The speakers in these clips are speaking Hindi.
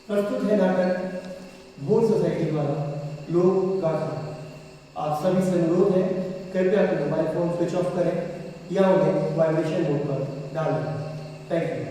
प्रस्तुत है नाटक भोर सोसाइटी वाला लोक गाथा। आप सभी से अनुरोध है, कृपया अपने मोबाइल फोन स्विच ऑफ करें या उन्हें वाइब्रेशन मोड पर डाल दें। Thank you.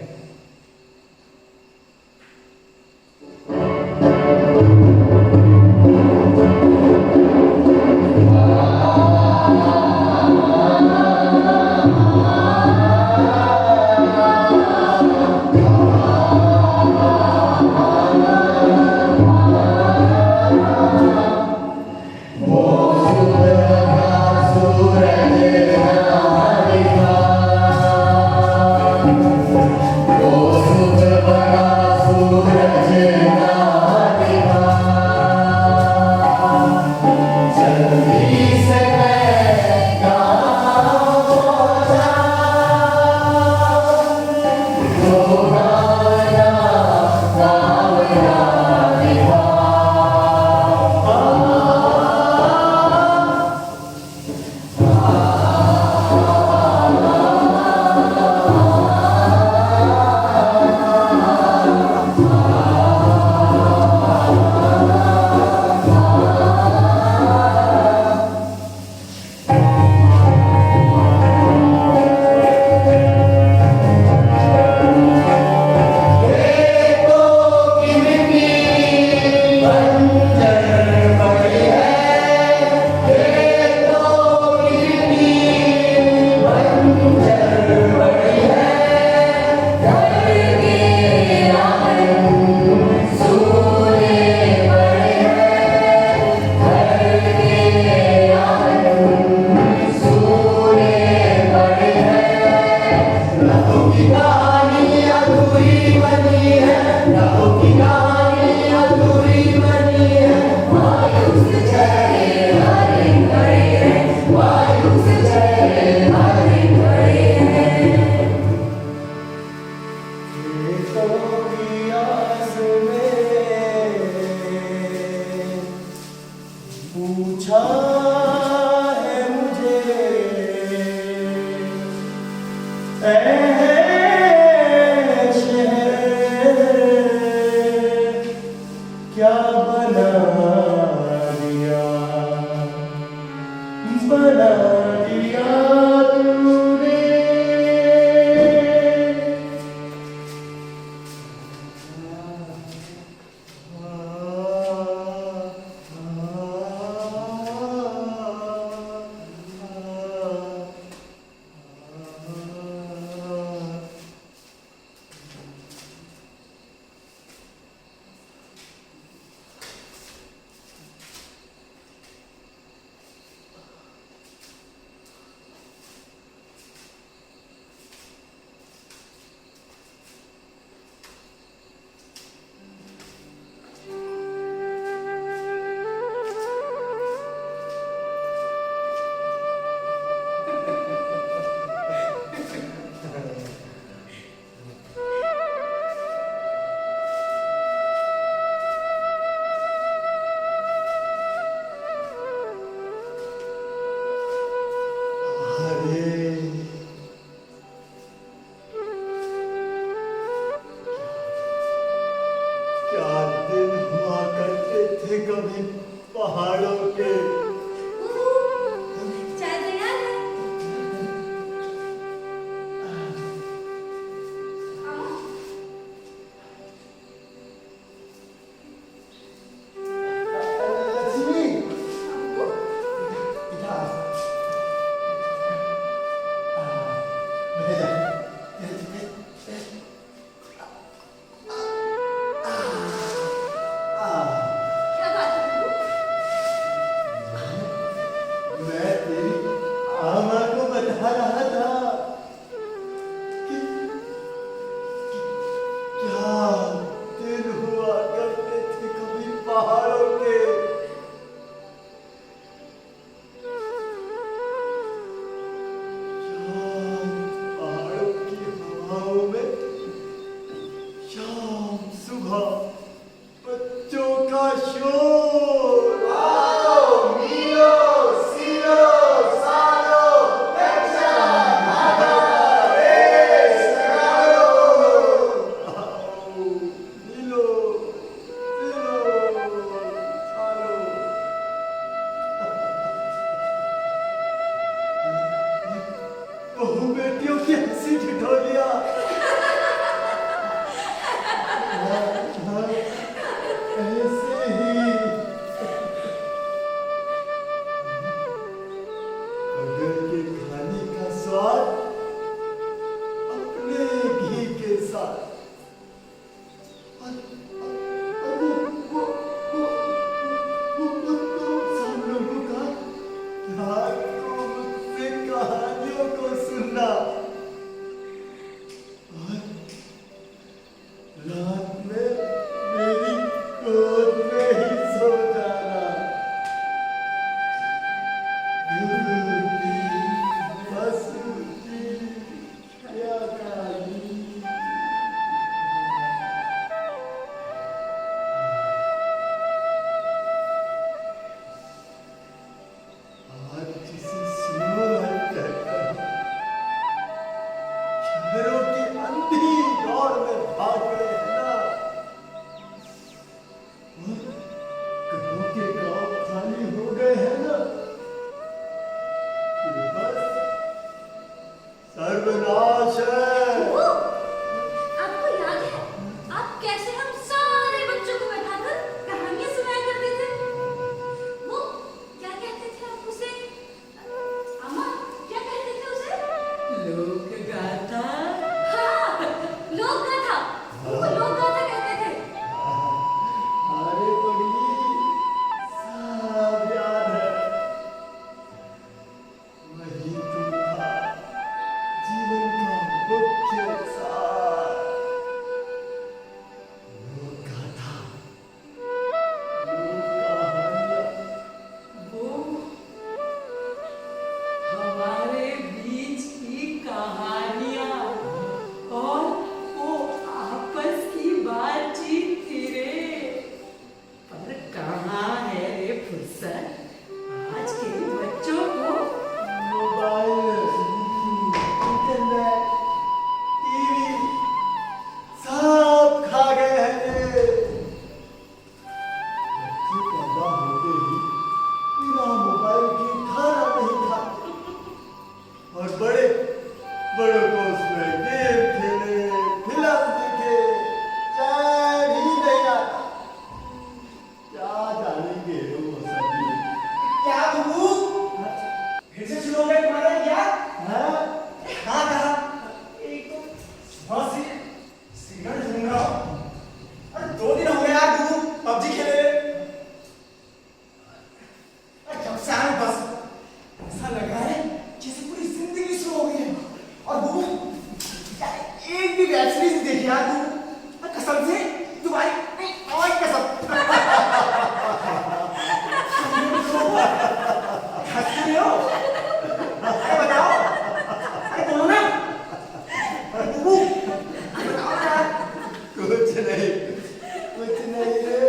कुछ नहीं रे,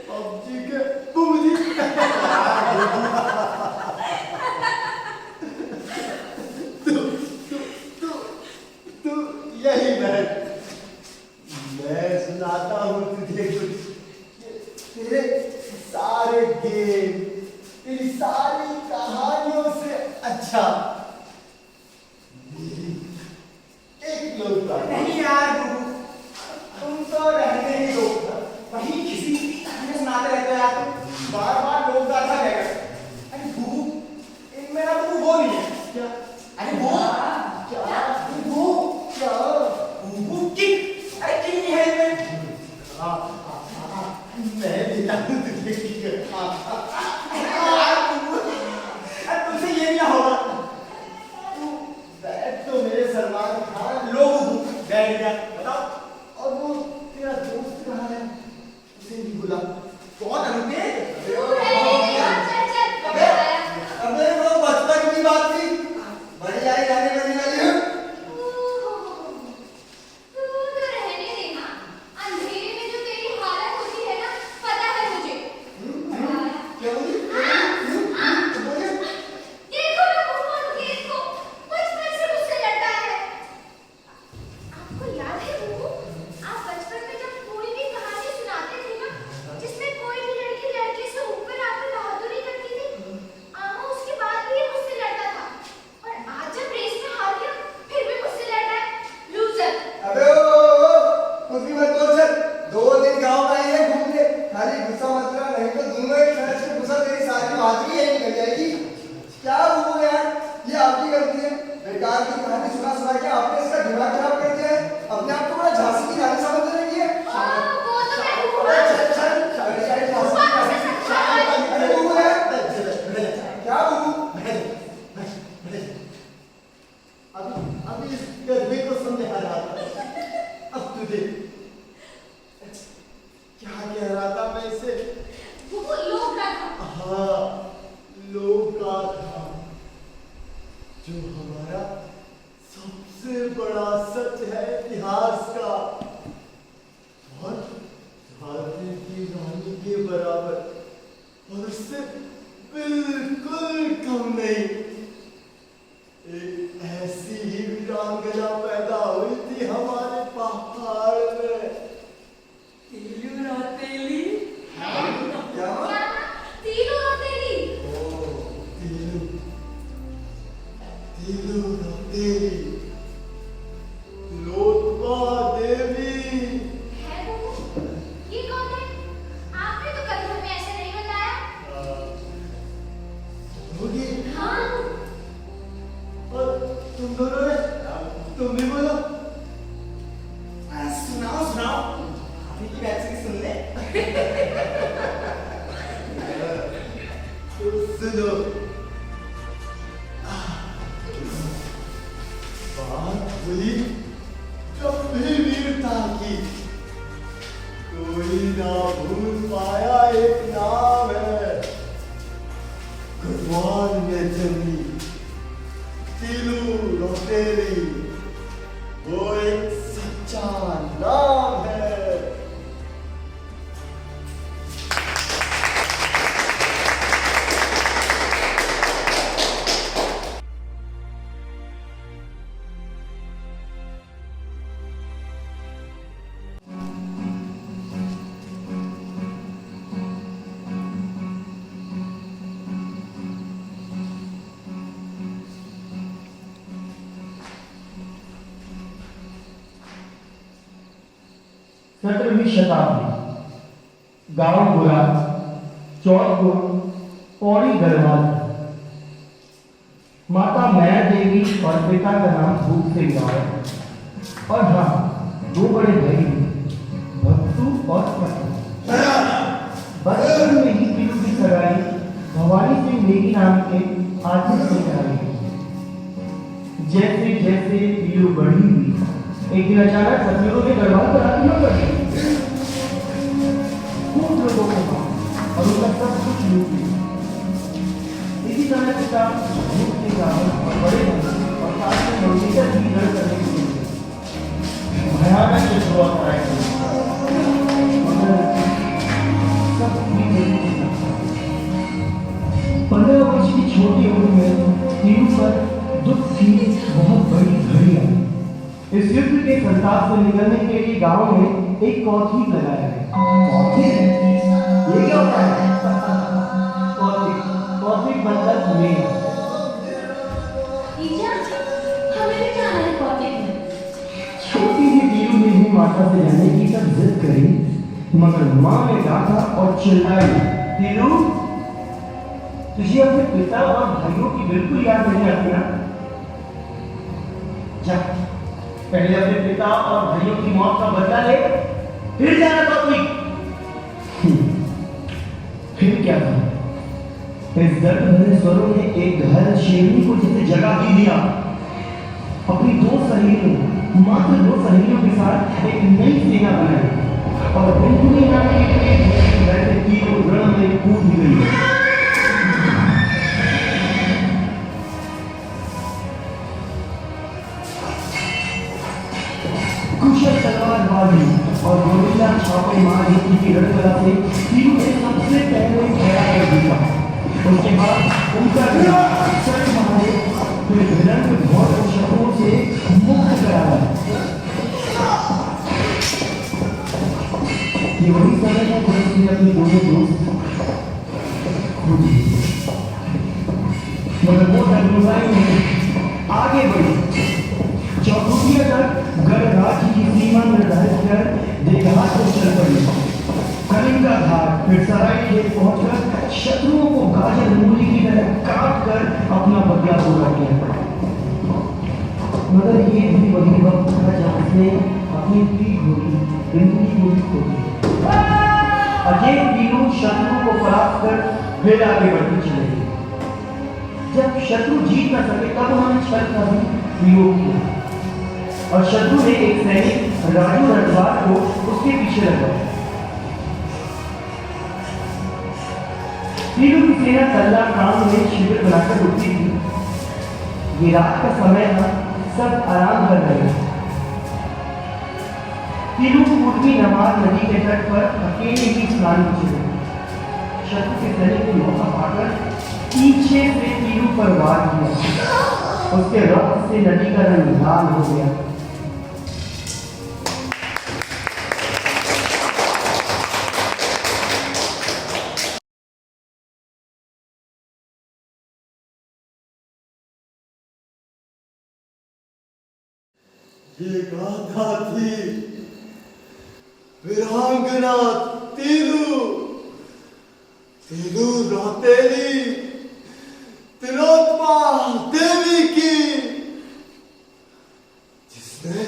पबजी के बुमजी। तू यही बैठ, मैं सुनाता हूँ तुझे कुछ तेरे सारे गेम, तेरी सारी कहानियों से अच्छा एक लौटा। नहीं यार गुरु, तुम तो रहने ही दो, वही किसी की कहानी सुनाते रहते हो यार तुम, बार-बार लोग गाथा कहेगा। अरे गुरु, इनमें ना गुरु वो नहीं है। क्या? अरे वो क्या? वो क्या? गुरु किक, अरे किक नहीं है इनमें। मैं देता हूँ तुझे किक। यार गुरु, अरे तुमसे ये नहीं होगा। बैठ तो मेरे सलमान खान। लोग बैठ गया, बताओ। और वो तेरा दोस्त कहाँ है? उसे भी बुला। कौन अनुपेंद्र? अबे अबे वो बचपन की बात थी, बड़ी आई गाने बजने वाली है। क्या बोली? बोले? अबे कुछ भी मत बोल सर। 2 दिन गाँव में आए हैं घूमने, खाली गुस्सा मत करा, नहीं तो दोनों एक तरह से गुस्सा तेरी सारी बहादुरी यही निकल जाएगी। क्या वो यार, ये आपकी गलती है। बेकार की कहानी सुना सुना के आपने इसका दिमाग खराब कर दिया है। अपने आप को बड़ा झांसी की रानी समझने लगी है। अरे बुबू यार, क्या बुबू? अभी इस गधे को समझा रहा था। अब तुझे क्या कह रहा था मैं इसे? हाँ, लोग का था जो हमारा सबसे बड़ा सच है इतिहास का, और झांसी की रानी के बराबर, और उससे बिल्कुल कम नहीं। एक ऐसी ही वीरांगना पैदा हुई थी हमारे पहाड़ में। क्या? तीलू रौतेली, लोटवा देवी। होगी। और तुम दोनों ने, तुम भी बोलो। सुनाओ सुनाओ, अभी की वेब सीरीज सुन ले। तो सुनो, बात हुई गंभीर वीरता की। कोई ना भूल पाया एक नाम है, गढ़वाल में जन्मी तीलू रौतेली। वो एक सच्चा नाम है। सत्रहवीं शताब्दी, गांव गुरा, चौथपुर, पौड़ी गढ़वाल। माता मैया देवी और पिता का नाम भूप सिंह है। और हाँ, 2 बड़े भाई भक्तू और पत्तू। बचपन में ही तीलू की सगाई भवानी सिंह नेगी नाम के आदमी से कराई। जैसे जैसे तीलू बढ़ी हुई, एक दिन अचानक सतलुजों ने गढ़वाल पर आक्रमण कर दिया। खूब लोगों को मारा और उनका सब कुछ लूट लिया। इसी तरह पिता भूप सिंह रावल और बड़े भाई और साथ में नवनीता भी लड़ करने के लिए भयानक शुरुआत कराई। इस युद्ध के संताप से निकलने के लिए गांव में एक कौथिग लगाया है। कौथिग? ये क्या होता है? कौथिग मतलब मेल। ईजा, हमें भी जाना है कॉटेज में। छोटी सी टीलू ने भी माता से जाने की सब जिद करी, मगर माँ ने डांटा और चिल्लाई, टीलू, तुझे अपने पिता और भाइयों की बिल्कुल याद नहीं आती ना? जा, पहले अपने पिता और भाइयों की मौत का बदला ले, फिर जाना कौथिग। फिर क्या था? इस दर्द भरे स्वरों ने एक घायल शेरनी को जैसे जगा ही दिया। अपनी दो सहेलियों, मात्र दो सहेलियों के साथ एक नई सेना बनाई और बिंदुनी नाम के बैठे तीनों रण में कूद गई। कुशल तलवारबाजी और गोरिल्ला छापेमार युद्ध की रणकला से तीनों ने सबसे पहले खड़ा कर दिया। उसके बाद उनका सर मारे फिर भिड़ंत बहुत शत्रुओं से मुक्त कराया। ये वही समय है जब उसने अपने दोनों दोस्त खो दिए, मगर वो डगमगाई नहीं, आगे बढ़ी। चौखुटिया तक गढ़ की सीमा निर्धारित कर देवघाट को चल पड़ी। कलिंगा घाट फिर सराय खेत पहुंचकर शत्रुओं को गाजर मूली की तरह काट कर अपना बदला पूरा किया। मगर ये भी वही वक्त था जब उसने अपनी प्रिय घोड़ी बिंदुनी को भी खो दी। अजय तीनों शत्रुओं को परास्त कर फिर आगे बढ़ती चले गई। जब शत्रु जीत न सके तब उन्होंने छल का भी प्रयोग किया और शत्रु ने एक सैनिक राजू रजवार को उसके पीछे लगाया। तीनों की सेना तल्ला काम में शिविर बनाकर उठती थी। ये रात का समय था, सब आराम कर रहे थे। तीनों को उठनी नमाज नदी के तट पर अकेले ही स्नान किए। शत्रु के सैनिक ने मौका पाकर पीछे से तीनों पर वार किया। उसके रक्त से नदी का रंग लाल हो गया। ये गाथा थी वीरांगना तीलू, तीलू रौतेली तिलोत्तमा देवी की, जिसने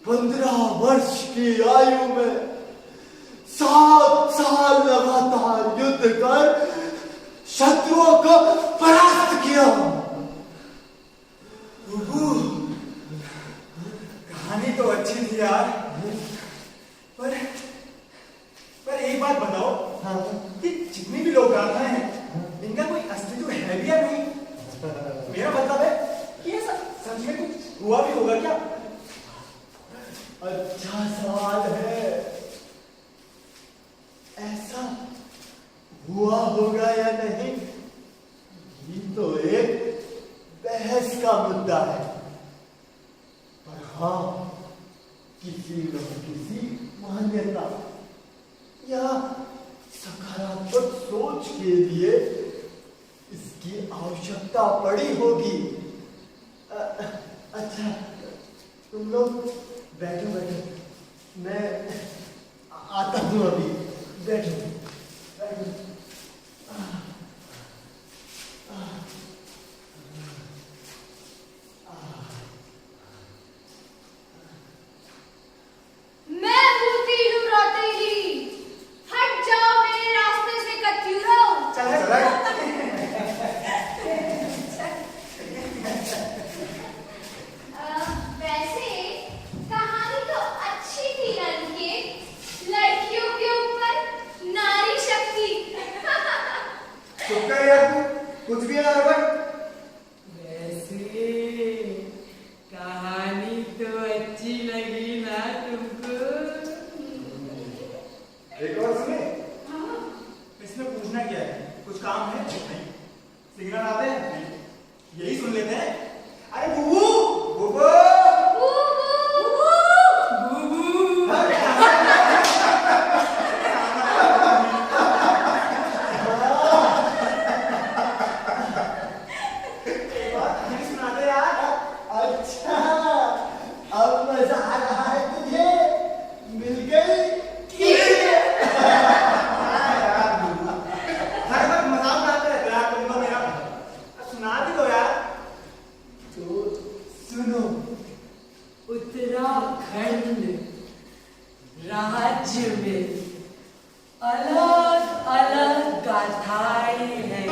15 वर्ष की आयु में 7 साल लगातार युद्ध कर शत्रुओं को परास्त किया। कहानी तो अच्छी थी यार, पर एक बात बताओ, कि जितनी भी लोग गाथा हैं, इनका कोई अस्तित्व है भी या नहीं? मेरा मतलब है कि ऐसा सच में कुछ हुआ भी होगा क्या? अच्छा सवाल है। ऐसा हुआ होगा या नहीं, ये तो एक बहस का मुद्दा है। पर हाँ, किसी न किसी मान्यता या सकारात्मक सोच के लिए इसकी आवश्यकता पड़ी होगी। अच्छा, तुम लोग बैठो बैठो, मैं आता हूँ अभी। बैठो बैठो। मैं हूँ तीलू रौतेली, हट जाओ मेरे रास्ते से कत्यूरों। वैसे कहानी तो अच्छी थी रंग के, लड़कियों के ऊपर नाच राज्य में अलग अलग गाथाएं हैं।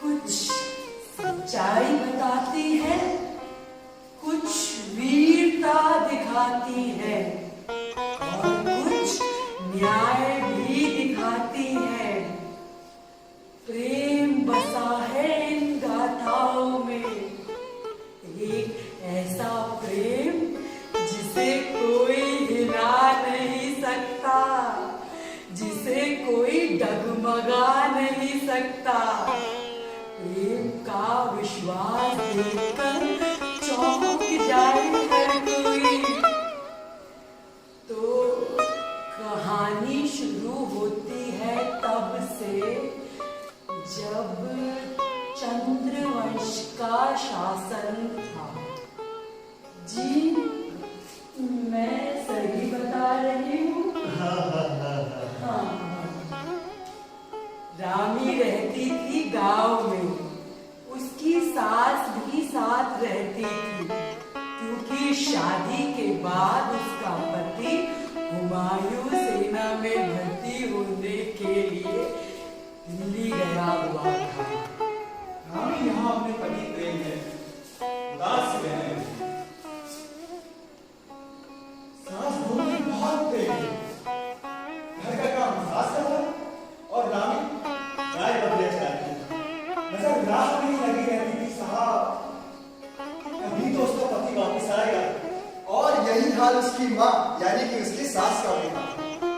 कुछ सच्चाई बताती है, कुछ वीरता दिखाती है और कुछ न्याय भी दिखाती है। प्रेम बसा है इन गाथाओं में, एक ऐसा प्रेम जिसे कोई हिला नहीं सकता, जिसे कोई डगमगा नहीं सकता। प्रेम का विश्वास देखकर चौंक जाए हर कोई। तो कहानी शुरू होती है तब से जब चंद्रवंश का शासन था। जी, मैं सही बता रही हूँ? हाँ। रामी रहती थी गांव में, उसकी सास भी साथ रहती थी, क्योंकि शादी के बाद उसका पति हुमायूं सेना में भर्ती होने के लिए दिल्ली गया हुआ था। रामी यहाँ अपने पति प्रेम है उदास से रहने लगी। सास बहू में बहुत प्रेम है। घर का काम सास करता और रामी गाय बकरियां चराती है। नजर रात में ही लगी रहती थी साहब, कभी तो उसका पति वापस आएगा। और यही हाल उसकी माँ यानी कि उसकी सास का भी था।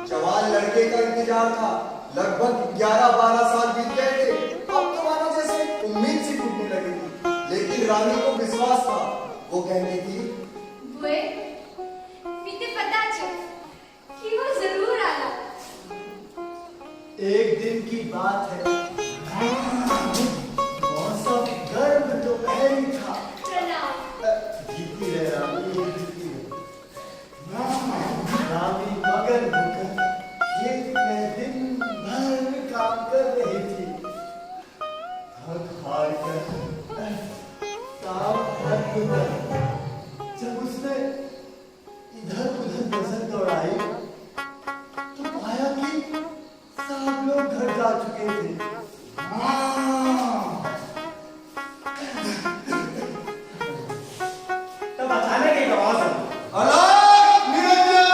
जवान लड़के का इंतजार था। लगभग 11-12 साल बीत गए थे। अब तो मानो जैसे उम्मीद सी टूटने लगी थी, लेकिन रानी को विश्वास था। वो कहती थी, बुए, मुझे पता चल कि वो जरूर आला। एक दिन की बात है, मौसम गर्म दोपहरी था। प्रणाम। जीती रहे रामी, जीती रहे। रामी मगन होकर खेत में दिन भर काम कर रही थी। थक हार कर काम थक उधर। जब उसने इधर उधर नजर दौड़ाई तो पाया कि सब लोग घर जा चुके थे। तब अचानक एक आवाज आई, अलग निरंजन!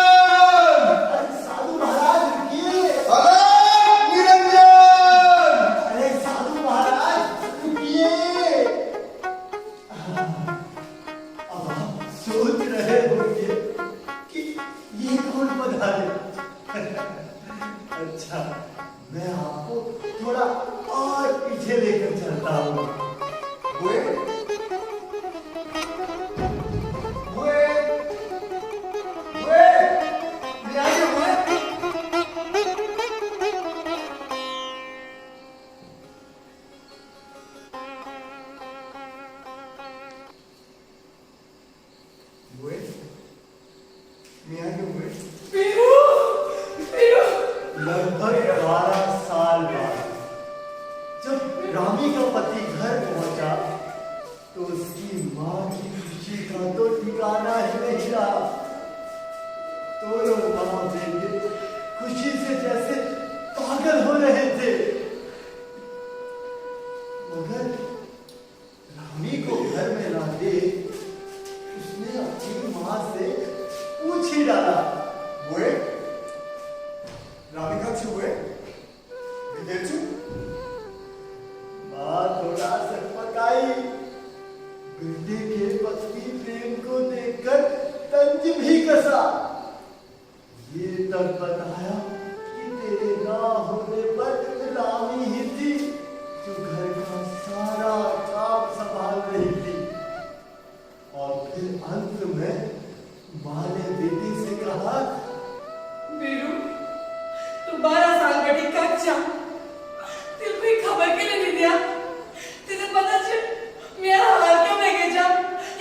अरे साधु महाराज रुकिए! अलग निरंजन! अरे साधु महाराज रुकिए! अब आप सोच रहे होंगे कि ये कौन पधारे। अच्छा, मैं आपको थोड़ा और पीछे लेकर चलता हूँ। बुए, बुए, बुए, ले आइए बुए। बुए, मैं आइए बुए। पीरू, पीरू। लगभग 12 साल बाद जब रामी का पति घर पहुंचा तो उसकी मां की खुशी का तो ठिकाना ही नहीं रहा। दोनों मां बेटे खुशी से जैसे पागल हो रहे थे। मगर रामी को घर में ना देख उसने अपनी मां से पूछ ही डाला, बुए, रामी कब से हुए? देर से? मां थोड़ा सकपकाई। बेटे के पति प्रेम को देखकर तंज भी कसा। ये तक बताया कि तेरे ना होने पर रामी ही थी जो घर का सारा काम संभाल रही थी। और फिर अंत में मां ने बेटी से कहा, पीरू, तू 12 साल का टिक्का अच्छा, तेरे कोई खबर के लिए नहीं दिया। तेरे पता चल मेरा हाल क्यों नहीं गया?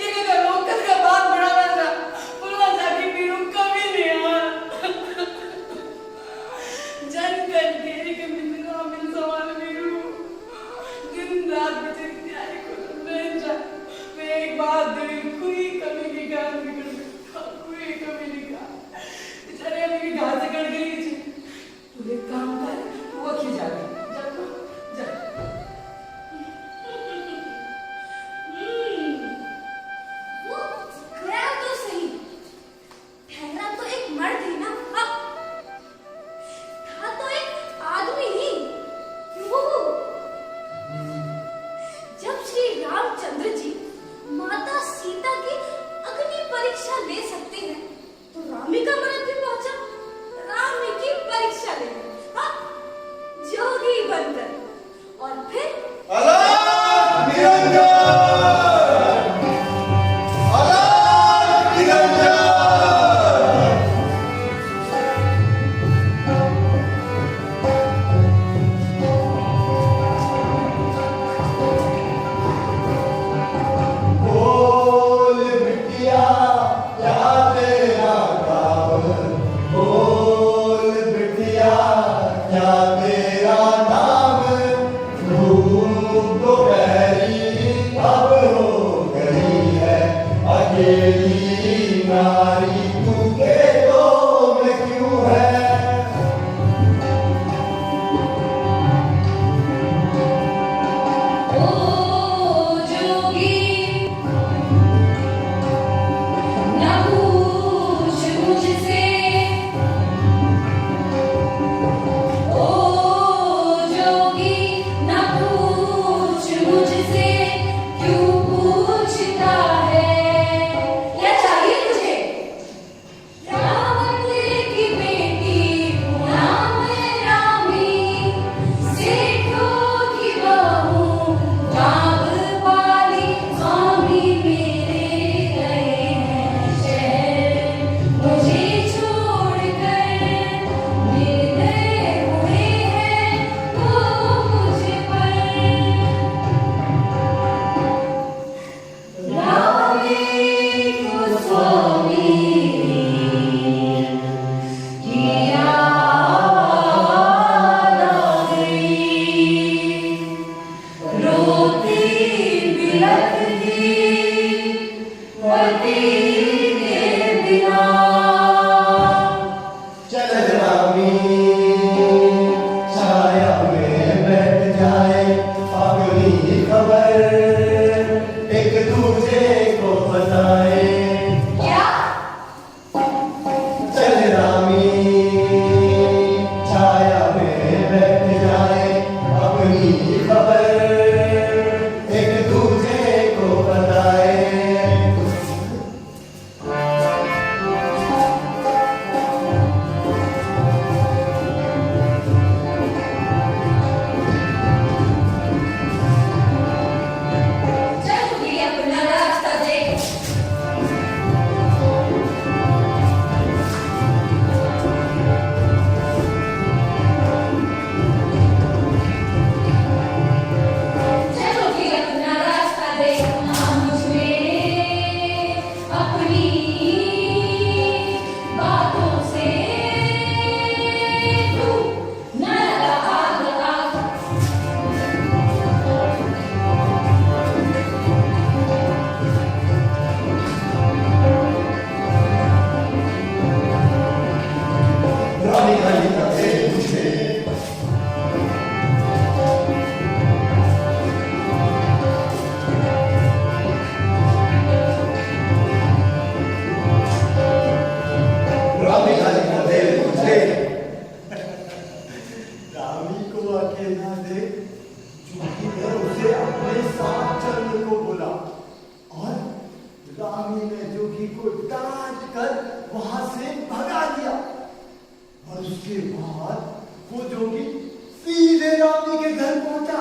ये क्या लोग कल का बात बढ़ाना था, बोलना था कि पीरू कभी नहीं आया। जन करके एक मिलना मिल सवाल पीरू, दिन रात बेचारी तैयारी को मैं जा, मैं एक बात कोई कभी नहीं कहा, कोई कभी नहीं कहा। उसके बाद वो जोगी सीधे रामी के घर पहुंचा।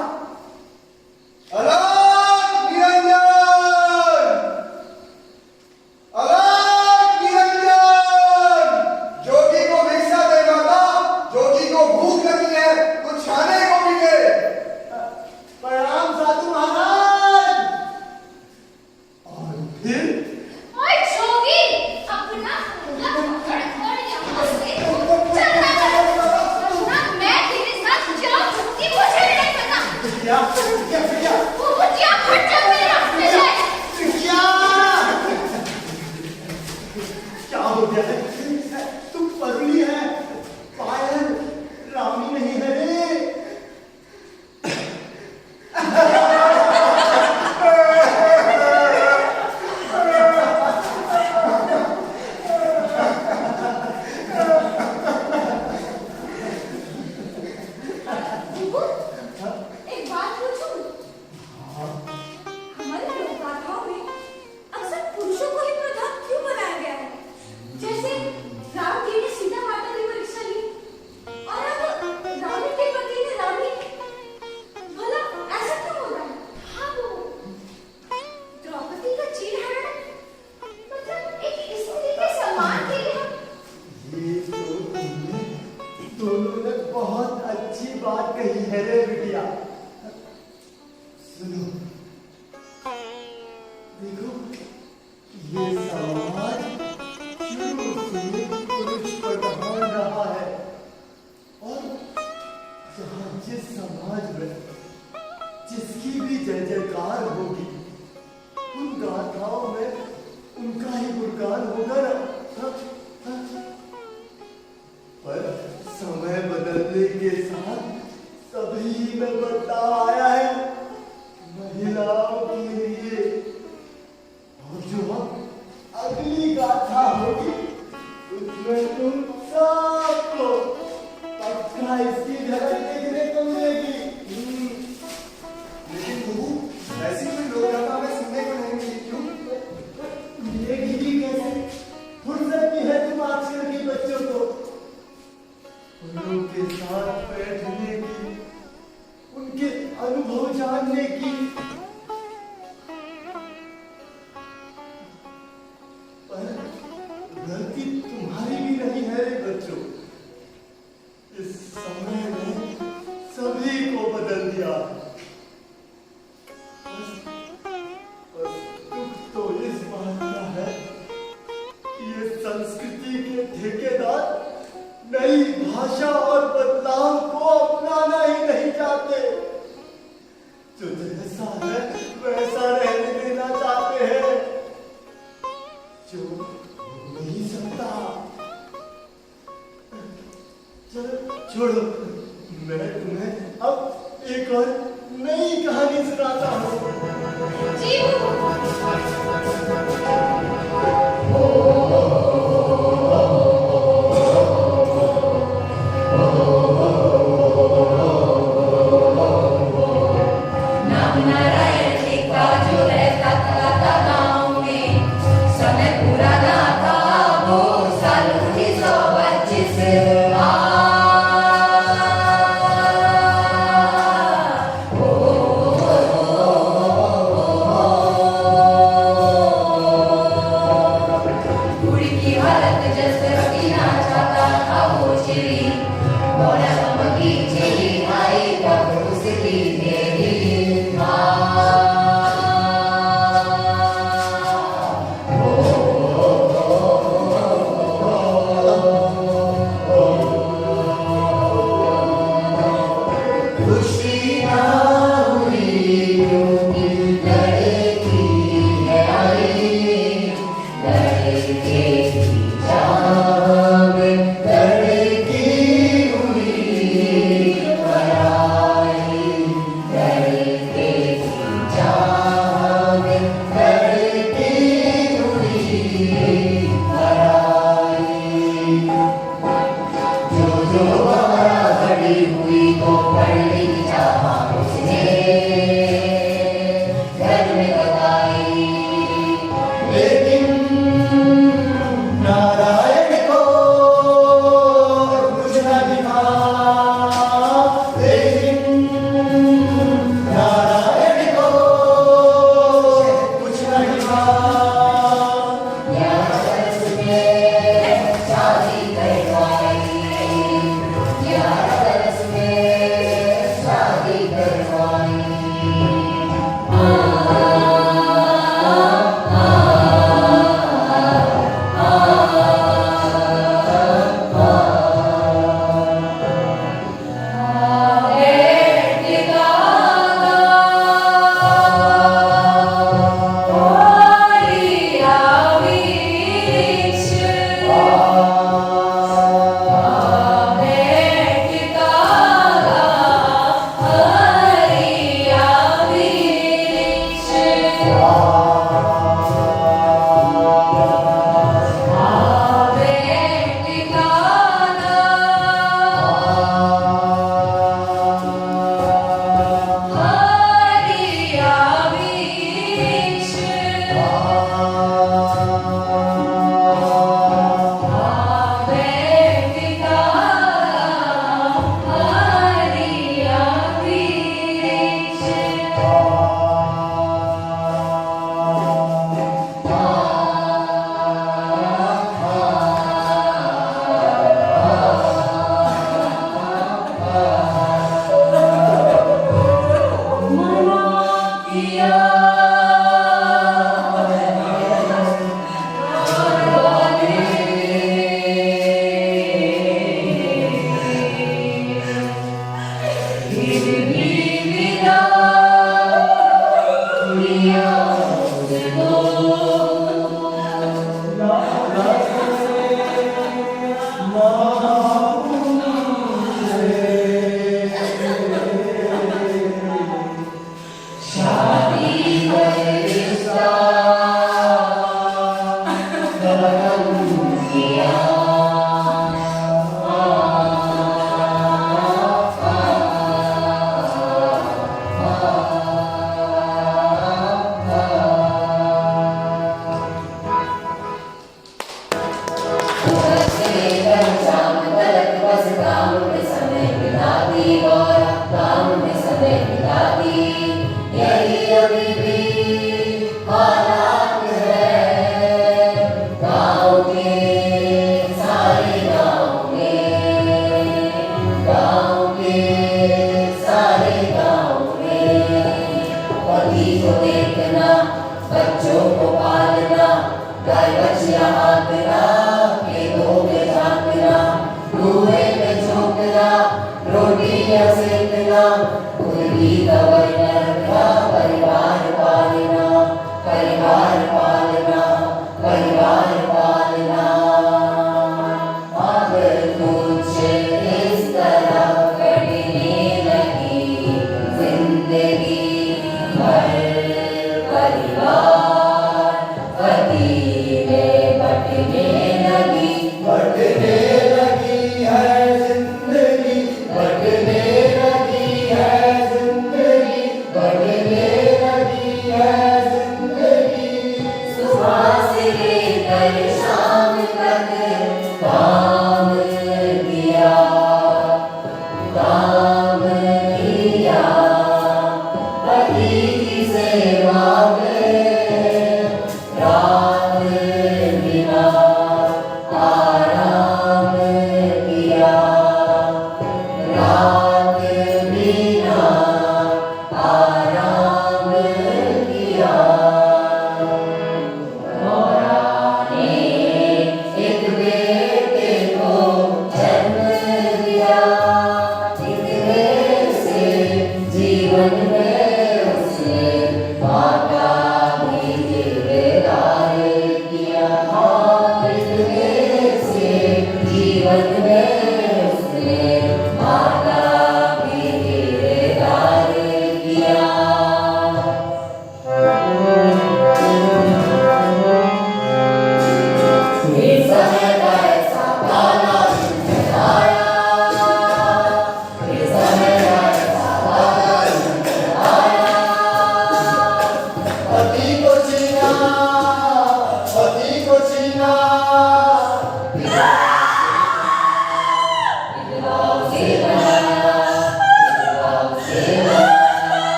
अलग निरंजन, अलग निरंजन, जोगी को भिक्षा दे माता, जोगी को भूख लगी है, कुछ खाने को भी दे। प्रणाम साधु महाराज। और फिर ओए जोगी, अपना मुंह पकड़ और यहाँ से चलना कर। वरना मैं तेरे साथ क्या करूँगी मुझे नहीं पता। क्या क्या क्या वो भुजिया फट जा मेरे रास्ते से। क्या क्या हो गया है? तुम पगली है, पायल रामी नहीं है रे। बुबू, एक बात पूछूं? हमारे लोक गाथाओं में अक्सर पुरुषों को ही प्रधान क्यों बनाया गया है? जैसे राम जी ने सीता माता की परीक्षा ली और अब रावण के पति ने रानी। भला ऐसा क्यों होता है? हाँ बुबू, द्रौपदी का चीरहरण मतलब एक स्त्री के सम्मान के लिए हम ये तो तुमने दोनों ने बहुत अच्छी बात कही है रे बिटिया। सुनो, देखो ये समाज शुरू से पुरुष प्रधान रहा है और जहाँ जिस समाज में जिसकी भी जय जयकार होगी उन गाथाओं में उनका ही गुणगान होगा ना। हाँ, हाँ। पर समय बदलने के साथ सभी में बदलाव आया है महिलाओं के लिए। और जो अब अगली गाथा होगी उसमें तुम सबको पक्का इसकी झलक देखने को मिलेगी। लेकिन बहू, ऐसी कोई लोक गाथा हमें सुनने को नहीं मिली, क्यों? मिलेगी भी कैसे? फुर्सत नहीं है तुम आजकल के बच्चों को उनके साथ बैठने की, उनके अनुभव जानने की। पर गलती तुम्हारी भी नहीं है रे बच्चों। इस समय ने सभी को बदल दिया। बस दुख तो इस बात का है कि ये संस्कृति के ठेकेदार नई भाषा और बदलाव को अपनाना ही नहीं चाहते। जो जैसा है वैसा रहने देना चाहते हैं, जो हो नहीं सकता। चलो छोड़ो, मैं तुम्हें अब एक और नई कहानी सुनाता हूँ। जी लड़की हुई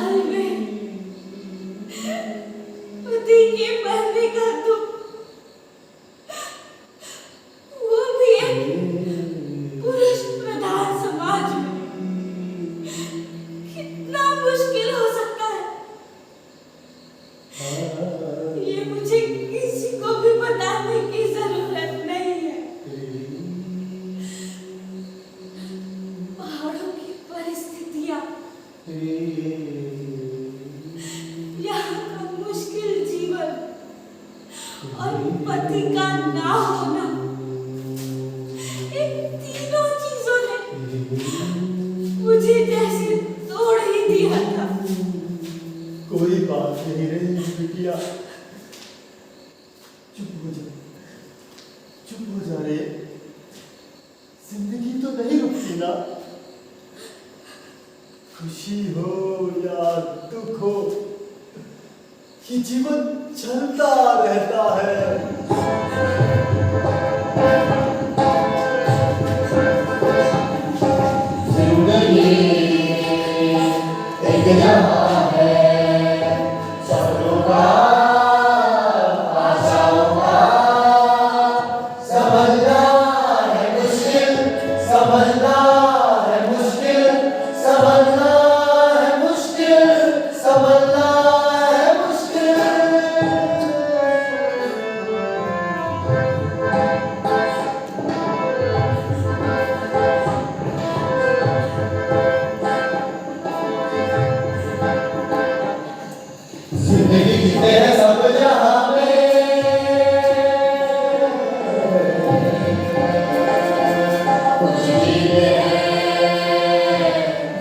हाल में पति के मरने का दुख, वो भी एक पुरुष प्रधान समाज में, कितना मुश्किल हो सकता है, ये मुझे किसी को भी बताने की जरूरत नहीं है। पहाड़ों की परिस्थितियां, यहाँ का मुश्किल जीवन और पति का ना होना, इन तीनों चीजों ने मुझे जैसे तोड़ ही दिया था। कोई बात नहीं रे बिटिया, चुप हो जा, चुप हो जा रे। जिंदगी तो नहीं रुकती ना, खुशी हो या दुख हो, ये जीवन चलता रहता है। जिंदगी एक जहां है सपनों का, आशाओं का, समझना है मुश्किल, समझना है मुश्किल, समझना है मुश्किल, समझना है मुश्किल। जिंदगी जीते हैं सब जहां में, कुछ जीते हैं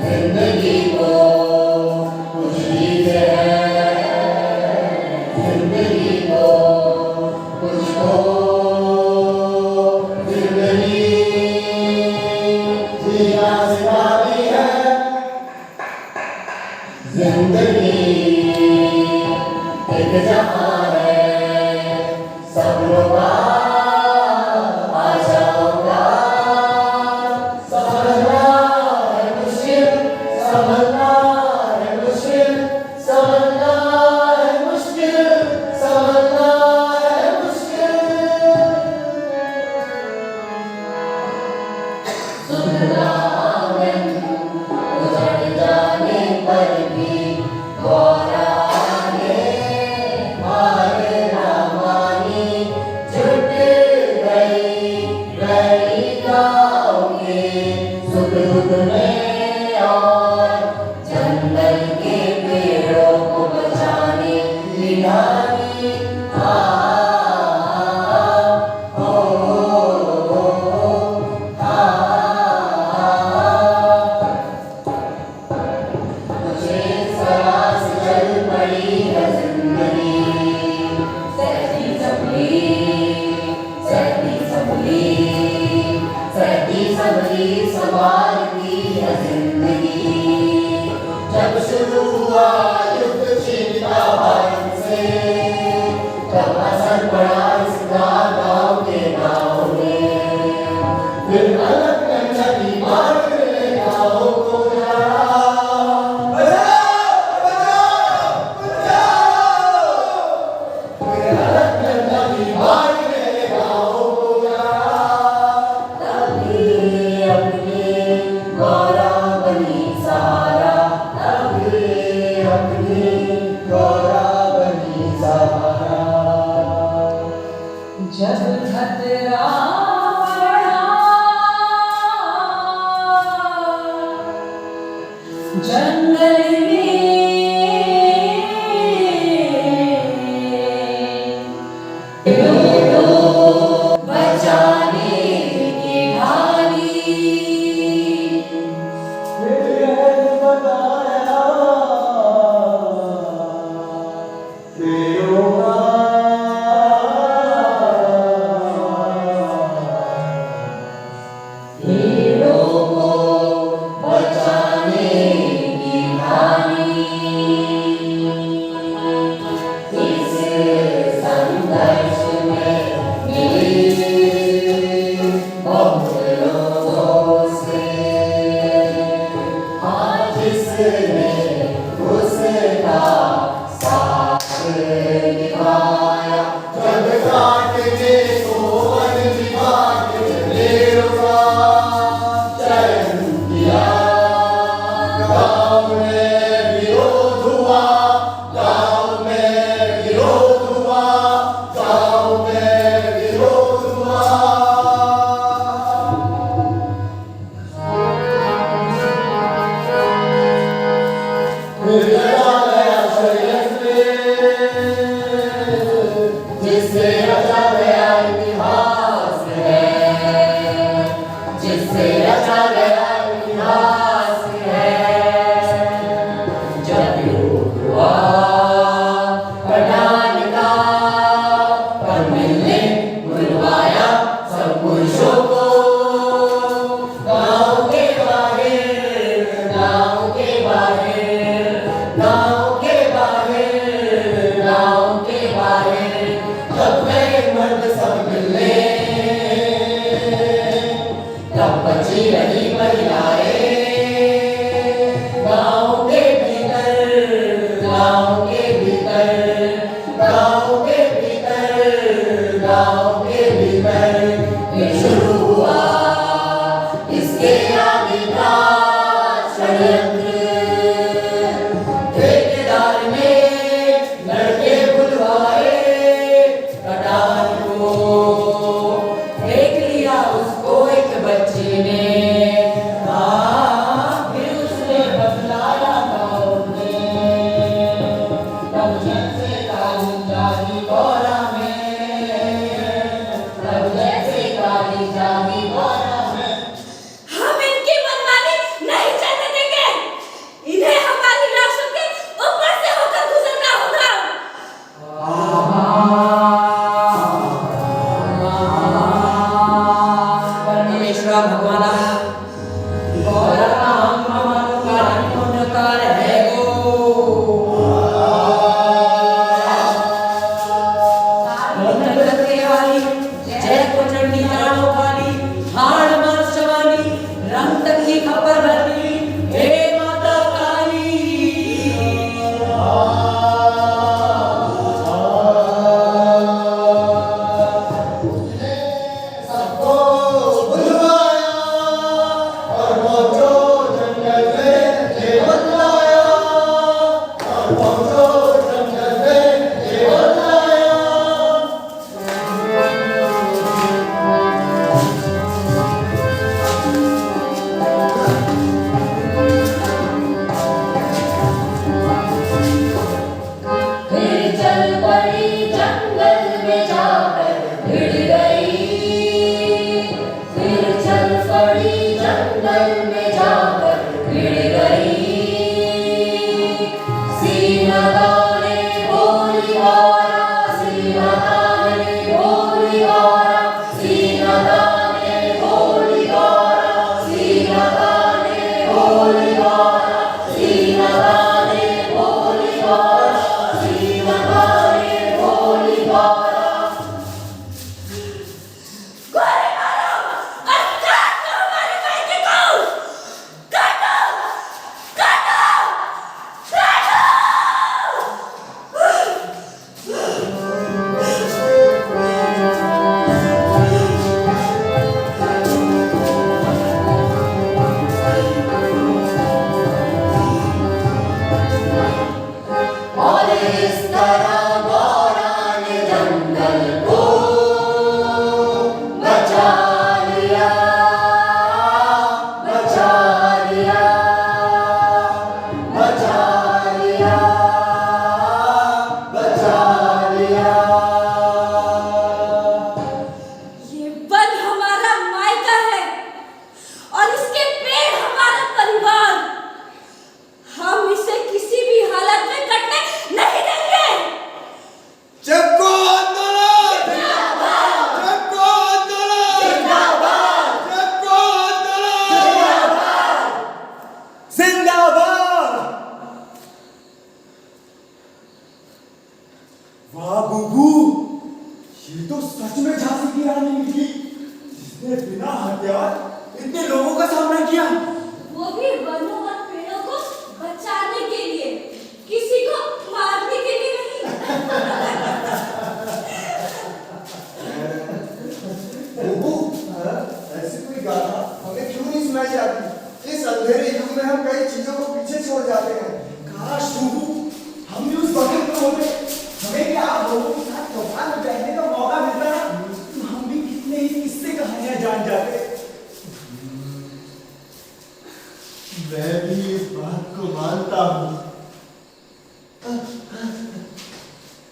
जिंदगी को, कुछ जीते हैं जिंदगी को, कुछ को जिंदगी जीना सिखाती है। जिंदगी एक जहां है सपनों का, आशाओं का, समझना है मुश्किल, समझना है मुश्किल, समझना है मुश्किल, समझना है मुश्किल। सुनना आंगन उजड़ जाने पर भी गौरा जंगल के पेड़ों को बचाने की नानी मुझे सरास चल पड़ी है जिंदगी, सहती संभली, सहती संभली, सहती संभली संभालती है जिंदगी। जब शुरू हुआ युद्ध चीन का भारत से, जब असर पड़ा इसका गाँव के गाँव में, फिर अलग नदी मार के गाँव को जब खतरा बढ़ा, जंगल में बचाने की ढाली, बताया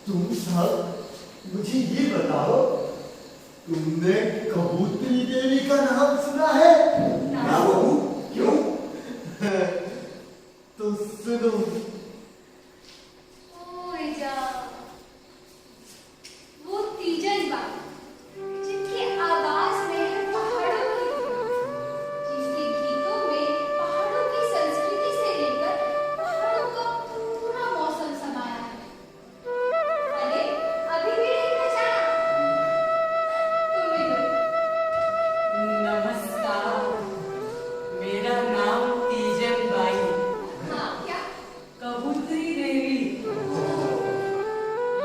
तुम सब मुझे ये बताओ, तुमने कबूतरी देवी का नाम सुना है? ना बहू, क्यों? तो सुनो। ओए जा, वो तीजन बाई जिनकी आवाज में है पहाड़ों की धुन, जिनके गीतों में पहाड़ों की संस्कृति से लेकर पहाड़ों का पूरा मौसम समाया है। अरे अभी भी नहीं पहचाना? तुम्हें नमस्कार, मेरा नाम तीजन बाई, हाँ क्या? कबूतरी देवी।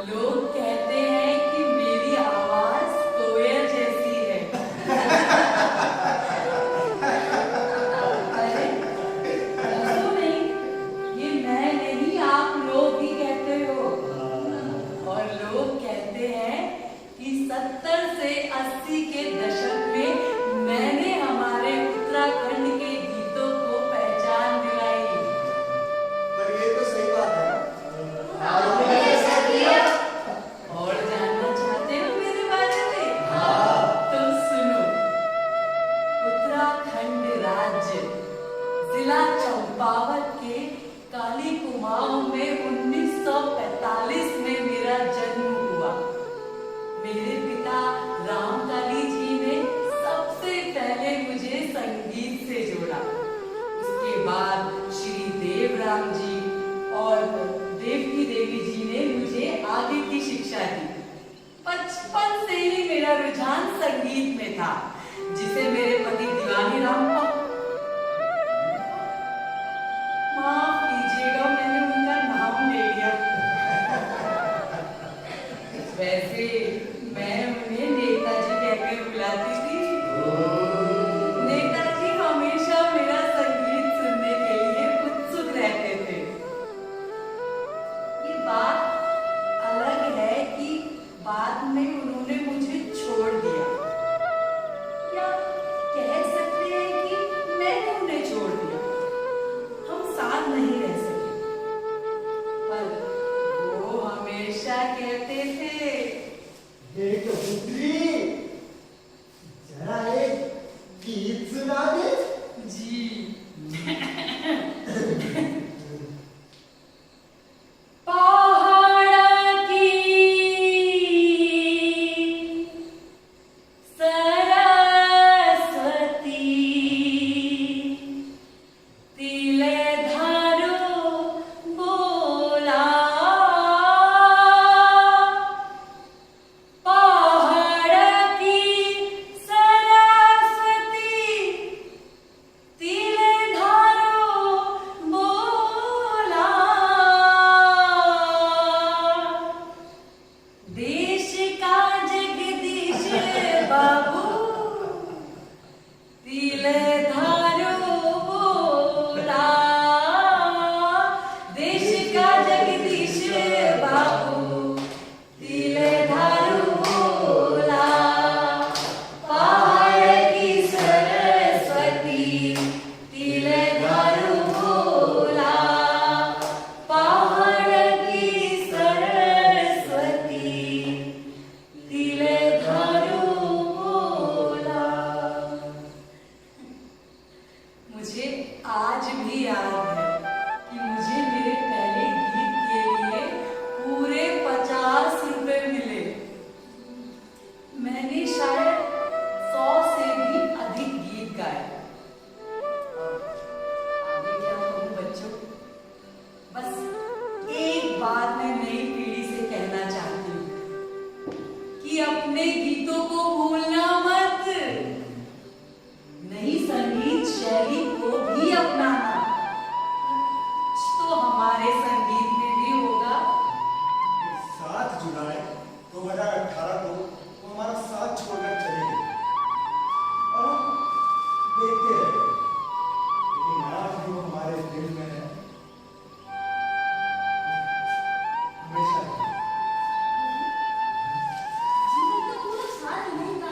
लोग कहते हैं कि मेरी आवाज कोयल जैसी है। अरे हंसो नहीं, ये मैं नहीं, आप लोग ही कहते हो। और लोग कहते हैं कि 70 से 80 के दशक में मैंने हमारे उत्तराखंड के गीतों को पहचान दिलाई। पर ये तो सही बात है। आपने ऐसा किया? और जानना चाहते हो मेरे बारे में? हाँ। तो सुनो, उत्तराखंड राज्य जिला चंपावत के काली कुमाऊं में 1945 में मेरा जन्म हुआ। मेरे पिता रामकाली जी ने सबसे पहले मुझे संगीत से जोड़ा। उसके बाद श्री देवराम जी और देवकी देवी जी ने मुझे आगे की शिक्षा दी। बचपन से ही मेरा रुझान संगीत में था, जिसे मेरे पति दीवानी राम माफ कीजिएगा, मैंने उनका नाम ले लिया। वैसे मैं उन्हें नेताजी कहकर बुलाती थी। नेताजी हमेशा मेरा संगीत सुनने के लिए उत्सुक रहते थे। ये बात अलग है कि बाद में उन्होंने मुझे छोड़ दिया, या कह सकते हैं कि मैंने उन्हें छोड़ दिया। हम साथ नहीं रह सके, पर वो हमेशा कहते थे, हे कबूतरी, जरा एक गीत सुना दे। जी पहाड़ की सरस्वती तिले धारो बोला, पहाड़ की सरस्वती तिले धारो बोला, देश का जगदीश बाबू तिले धारो बोला, देश का जगदीश बाबू तिले धारो बोला, पहाड़ की सरस्वती तिले धारो बोला, पहाड़ की सरस्वती तिले धारो बोला। मुझे आज भी याद है कि मुझे मेरे पहले गीत के लिए पूरे 50 रुपए मिले। मैंने शायद 100 से भी अधिक गीत गाए। अब आगे क्या कहूँ बच्चों, बस एक बात मैं नई पीढ़ी से कहना चाहती हूँ कि अपने गीतों को भूलना मत, नई संगीत शैली को भी अपनाना। कुछ तो हमारे संगीत में भी होगा। 7 जुलाई 2018 को वो हमारा साथ छोड़कर चले गए और हम देखते रहे, लेकिन आज भी वो हमारे दिल में है, हमेशा। जीवन का पूरा साथ नहीं था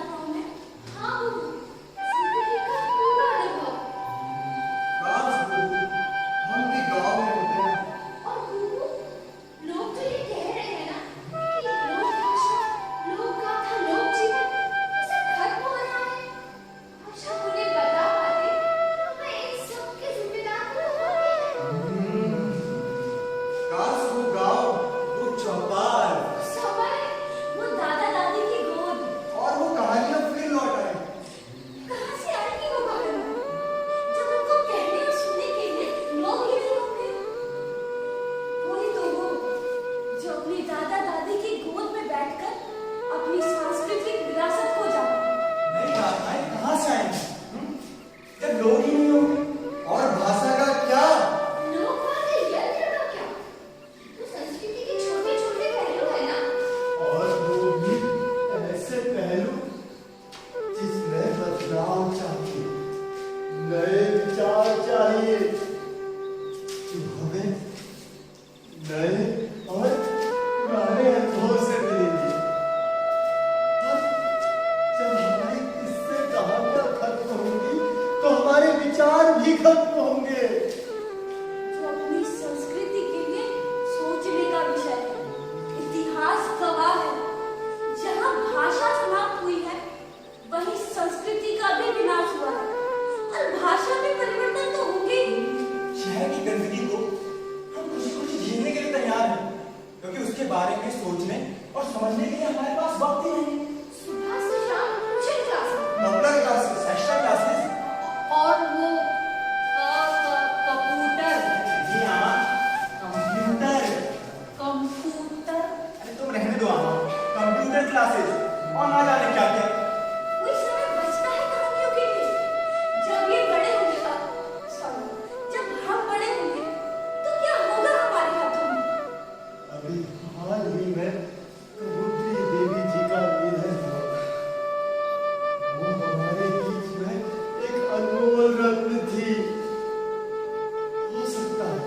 से आएंगे? जब लोग ही नहीं होंगे। और भाषा का क्या? लोकवाद्य यंत्र का क्या? तो संस्कृति के छोटे-छोटे पहलू है ना। और वो भी ऐसे पहलू जिसमें बदलाव चाहिए, नए विचार चाहिए, जो हमें नए और पुराने अनुभव से मिलेंगे। और जब हमारी किस्से कहानियां खत्म होंगी तो हमारे विचार भी खत्म होंगे। जो अपनी संस्कृति के लिए सोचने का विषय है। इतिहास गवाह है, जहाँ भाषा समाप्त हुई है वहीं संस्कृति का भी विनाश हुआ है। और भाषा में परिवर्तन तो होंगे ही। शहर की गंदगी को हम खुशी-खुशी झेलने के लिए तैयार हैं, क्योंकि उसके बारे में सोचने और समझने के लिए हमारे पास वक्त ही नहीं। सुबह से शाम tuition classes computer classes, extra classes. और वो कंप्यूटर। जी हाँ, कंप्यूटर। कंप्यूटर अरे तुम रहने दो आमा। कंप्यूटर क्लासेस और ना जाने क्या क्या। कोई समय बचता है कहानियों के लिए। जब ये बड़े होंगे जब हम बड़े होंगे तो क्या होगा हमारे हाथों में? अभी हाल ही में कबूतरी देवी जी का निधन हुआ। वो हमारे बीच में एक अनमोल रत्न थी। हो सकता है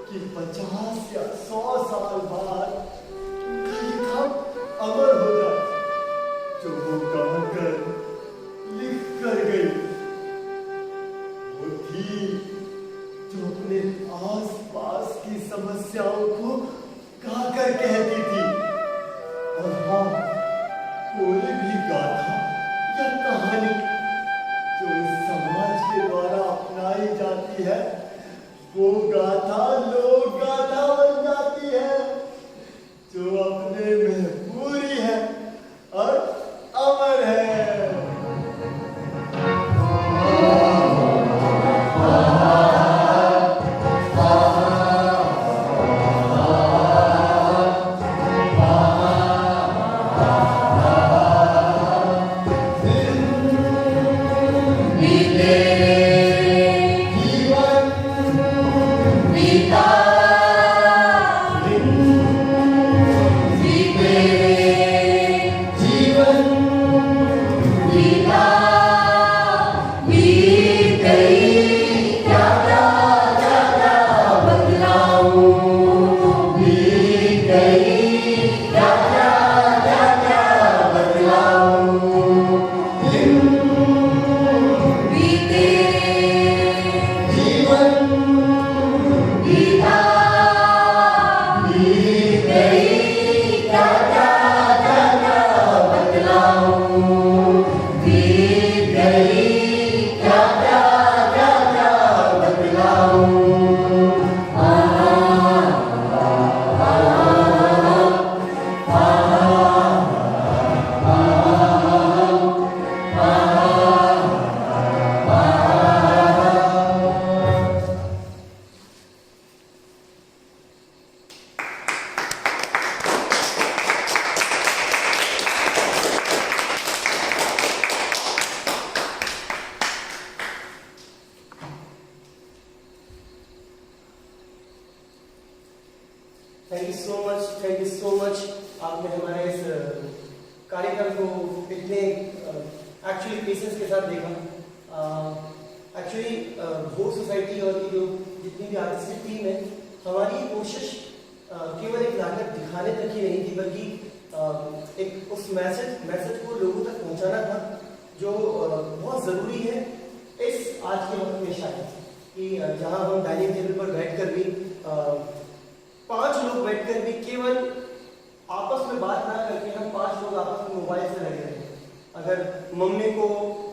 कि 50 या 100 साल बाद उनका ये काम अमर हो जाए, जो वो कहकर लिख कर गई। वो थी जो अपने आस-पास की समस्याओं को गाकर कहती थी। और हाँ, कोई भी गाथा या कहानी जो इस समाज के द्वारा अपनाई जाती है, वो गाथा लोक गाथा बन जाती है, जो अपने में पूरी है और अमर है। Thank you so much. आपने हमारे इस कार्यक्रम को इतने एक्चुअली पेशेंस के साथ देखा। एक्चुअली भोर सोसाइटी और ये जो जितनी भी आर्टिस्टिक टीम है, हमारी कोशिश केवल एक नाटक दिखाने तक ही नहीं थी, बल्कि एक उस मैसेज को लोगों तक पहुंचाना था जो बहुत ज़रूरी है इस आज के वक्त में। शायद कि जहाँ हम डाइनिंग टेबल पर बैठकर भी 5 लोग बैठकर भी केवल आपस में बात ना करके हम 5 लोग आपस में मोबाइल से लगे रहे। अगर मम्मी को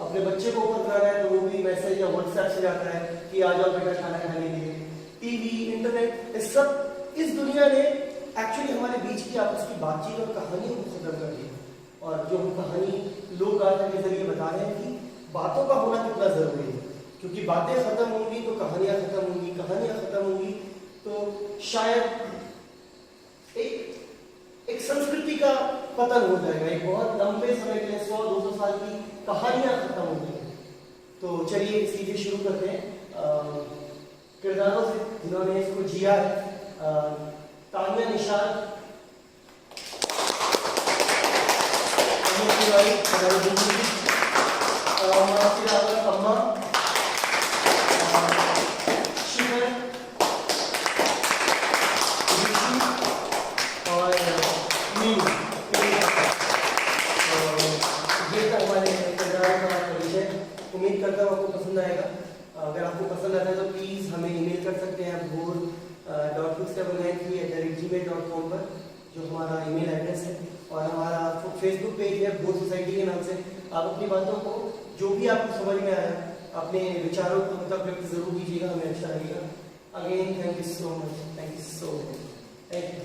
अपने बच्चे को ऊपर कराना है तो वो भी मैसेज या व्हाट्सएप से जाता है कि आ जाओ बेटा खाना खाने के लिए। टीवी, इंटरनेट, इस सब इस दुनिया ने एक्चुअली हमारे बीच की आपस की बातचीत और कहानियों को खत्म कर दिया। और जो हम कहानी लोक गाथा के जरिए बता रहे हैं कि बातों का होना कितना जरूरी है, क्योंकि बातें खत्म होंगी तो कहानियां खत्म होंगी, कहानियां खत्म होंगी तो शायद एक संस्कृति का पतन हो जाएगा। एक बहुत लंबे समय के लिए 100-200 साल की कहानियां खत्म होती हैं। तो चलिए सीधे शुरू करते हैं किरदारों से जिन्होंने इसको जिया है। तानिया निशाद, अम्मा, शिखर और मीन। ये था हमारे किरदारों का परिचय। उम्मीद करता हूँ आपको पसंद आएगा। अगर आपको पसंद आता है तो प्लीज़ हमें ईमेल कर सकते हैं आप भोर.6793@gmail.com पर, जो हमारा ईमेल एड्रेस है। और हमारा फेसबुक पेज है भोर सोसाइटी के नाम से। आप अपनी बातों को, जो भी आपको समझ में आया, अपने विचारों को तक व्यक्त जरूर कीजिएगा, हमें अच्छा लगेगा। Again thank you so much, thank you so much, thank you.